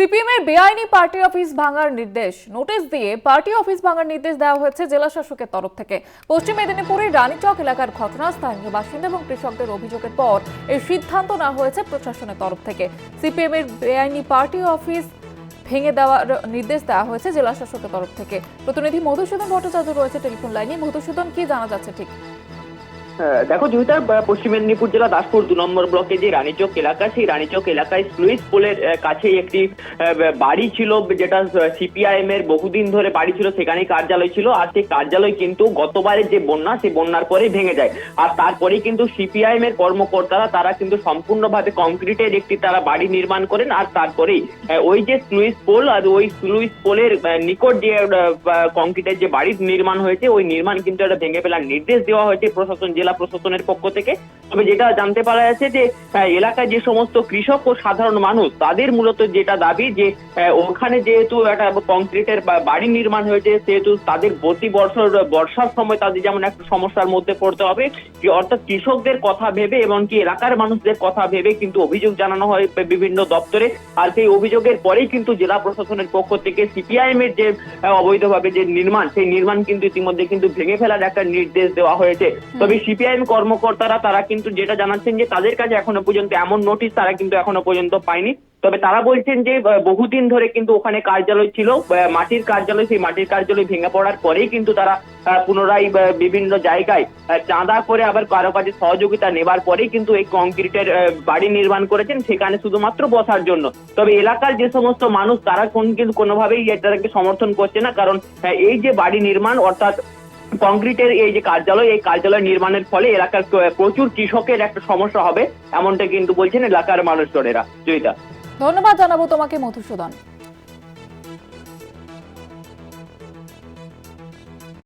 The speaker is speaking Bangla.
সিপিএম এর বেআইনি পার্টি অফিস ভাঙার নির্দেশ নোটিশ দিয়ে পার্টি অফিস ভাঙার নির্দেশ দেওয়া হয়েছে জেলা শাসকের তরফ থেকে। পশ্চিম মেদিনীপুরের রানীচক এলাকার ঘটনা, স্থানীয় বাসিন্দা এবং কৃষকদের অভিযোগের পর এই সিদ্ধান্ত নেওয়া হয়েছে প্রশাসনের তরফ থেকে। সিপিএম এর বেআইনি পার্টি অফিস ভেঙে দেওয়ার নির্দেশ দেওয়া হয়েছে জেলা শাসকের তরফ থেকে। প্রতিনিধি মধুসূদন ভট্টাচার্য রয়েছে টেলিফোন লাইনে। মধুসূদন, কি জানা যাচ্ছে ঠিক? দেখো জয়িতা, পশ্চিম মেদিনীপুর জেলা দাসপুর 2 নম্বর ব্লকে যে রানীচক এলাকা, সেই রানীচক এলাকায় স্লুইস পোলের কাছেই একটি বাড়ি ছিল, যেটা সিপিআইএম এর বহুদিন ধরে বাড়ি ছিল, সেখানেই কার্যালয় ছিল। আর সেই কার্যালয় কিন্তু গতবারের যে বন্যা, সেই বন্যার পরেই ভেঙে যায়। আর তারপরেই কিন্তু সিপিআইএম এর কর্মকর্তারা তারা কিন্তু সম্পূর্ণভাবে কংক্রিটের একটি তারা বাড়ি নির্মাণ করেন। আর তারপরেই ওই যে স্লুইস পোল, আর ওই স্লুইস পোলের নিকট যে কংক্রিটের যে বাড়ি নির্মাণ হয়েছে, ওই নির্মাণ কিন্তু এটা ভেঙে ফেলার নির্দেশ দেওয়া হয়েছে জেলা প্রশাসনের পক্ষ থেকে। তবে যেটা জানতে পারা যাচ্ছে যে এলাকায় যে সমস্ত কৃষক ও সাধারণ মানুষ, তাদের মূলত যেটা দাবি যে ওখানে যেহেতু একটা কংক্রিটের বাড়ি নির্মাণ হয়েছে, সেহেতু তাদের প্রতি বর্ষার সময় তাদের যেমন একটা সমস্যার মধ্যে পড়তে হবে, অর্থাৎ কৃষকদের কথা ভেবে এবং কি এলাকার মানুষদের কথা ভেবে কিন্তু অভিযোগ জানানো হয় বিভিন্ন দপ্তরে। আর সেই অভিযোগের পরেই কিন্তু জেলা প্রশাসনের পক্ষ থেকে সিপিআইএম এর যে অবৈধভাবে যে নির্মাণ, সেই নির্মাণ কিন্তু ইতিমধ্যে কিন্তু ভেঙে ফেলার একটা নির্দেশ দেওয়া হয়েছে। তবে সিপিআইএম কর্মকর্তারা তারা কিন্তু যেটা জানাচ্ছেন যে তাদের কাছে এখনো পর্যন্ত এমন নোটিশ তারা কিন্তু এখনো পর্যন্ত পায়নি। তবে তারা বলছেন যে বহুদিন ধরে কিন্তু ওখানে কার্যালয় ছিল, মাটির কার্যালয়, সেই মাটির কার্যালয় ভেঙে পড়ার পরেই কিন্তু তারা পুনরায় বিভিন্ন জায়গায় চাঁদা করে আবার কারো কাছে সহযোগিতা নেবার পরেই কিন্তু এই কংক্রিটের বাড়ি নির্মাণ করেছেন, সেখানে শুধুমাত্র বসার জন্য। তবে এলাকার যে সমস্ত মানুষ তারা কিন্তু কোনোভাবেই এটাকে সমর্থন করছে না, কারণ এই যে বাড়ি নির্মাণ অর্থাৎ কংক্রিটের এই যে কার্যালয়, এই কার্যালয় নির্মাণের ফলে এলাকার প্রচুর কৃষকের একটা সমস্যা হবে, এমনটা কিন্তু বলছেন এলাকার মানুষজনেরা। জয়িতা, ধন্যবাদ জানাবো তোমাকে মধুসূদন।